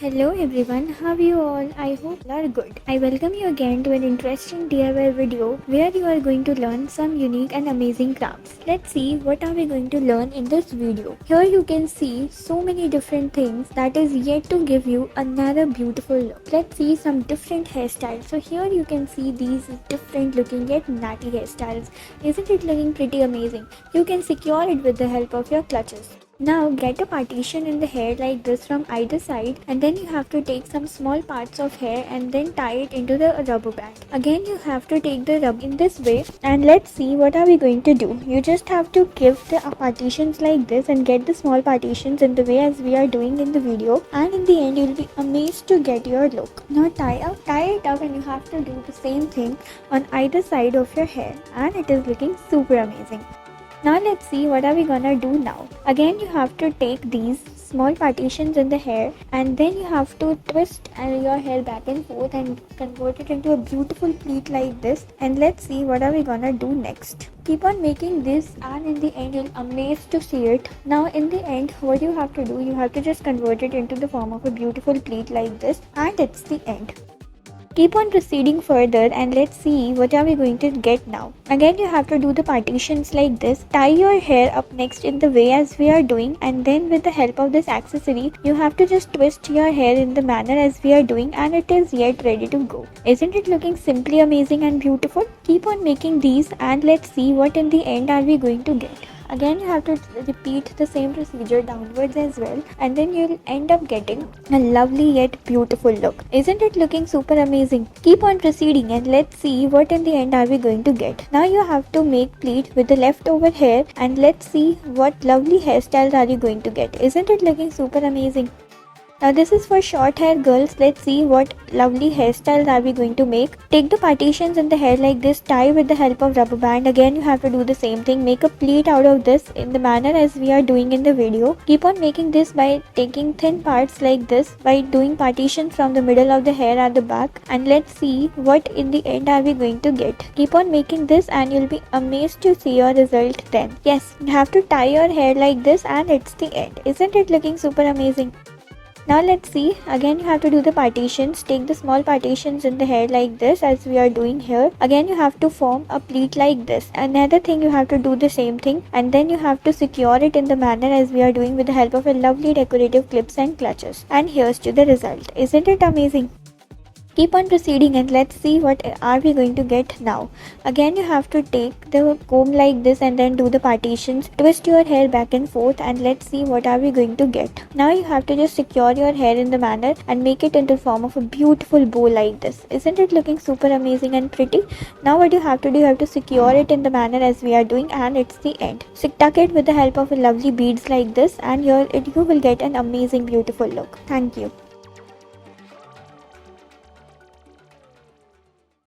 Hello everyone, how are you all? I hope you are good. I welcome you again to an interesting DIY video where you are going to learn some unique and amazing crafts. Let's see what are we going to learn in this video. Here you can see so many different things that is yet to give you another beautiful look. Let's see some different hairstyles. So here you can see these different looking yet natty hairstyles. Isn't it looking pretty amazing? You can secure it with the help of your clutches. Now get a partition in the hair like this from either side, and then you have to take some small parts of hair and then tie it into the rubber band. Again you have to take the rubber in this way, and let's see what are we going to do. You just have to give the partitions like this and get the small partitions in the way as we are doing in the video, and in the end you'll be amazed to get your look. Now tie it up, and you have to do the same thing on either side of your hair, and it is looking super amazing. Now let's see what are we gonna do now. Again you have to take these small partitions in the hair, and then you have to twist your hair back and forth and convert it into a beautiful pleat like this. And let's see what are we gonna do next. Keep on making this, and in the end you'll amazed to see it. Now in the end what you have to do, you have to just convert it into the form of a beautiful pleat like this, and it's the end. Keep on proceeding further, and let's see what are we going to get now. Again you have to do the partitions like this. Tie your hair up next in the way as we are doing, and then with the help of this accessory you have to just twist your hair in the manner as we are doing, and it is yet ready to go. Isn't it looking simply amazing and beautiful? Keep on making these, and let's see what in the end are we going to get. Again you have to repeat the same procedure downwards as well, and then you'll end up getting a lovely yet beautiful look. Isn't it looking super amazing? Keep on proceeding, and let's see what in the end are we going to get. Now you have to make pleat with the leftover hair, and let's see what lovely hairstyles are you going to get. Isn't it looking super amazing? Now this is for short hair girls. Let's see what lovely hairstyles are we going to make. Take the partitions in the hair like this, tie with the help of rubber band. Again you have to do the same thing. Make a pleat out of this in the manner as we are doing in the video. Keep on making this by taking thin parts like this, by doing partitions from the middle of the hair at the back, and let's see what in the end are we going to get. Keep on making this, and you'll be amazed to see your result then. Yes, you have to tie your hair like this, and it's the end. Isn't it looking super amazing? Now let's see. Again you have to do the partitions. Take the small partitions in the hair like this as we are doing here. Again you have to form a pleat like this. Another thing, you have to do the same thing, and then you have to secure it in the manner as we are doing with the help of a lovely decorative clips and clutches. And here's to the result. Isn't it amazing? Keep on proceeding, and let's see what are we going to get now. Again you have to take the comb like this and then do the partitions. Twist your hair back and forth, and let's see what are we going to get. Now you have to just secure your hair in the manner and make it into the form of a beautiful bow like this. Isn't it looking super amazing and pretty? Now what you have to do, you have to secure it in the manner as we are doing, and it's the end. So tuck it with the help of a lovely beads like this, and you will get an amazing beautiful look. Thank you.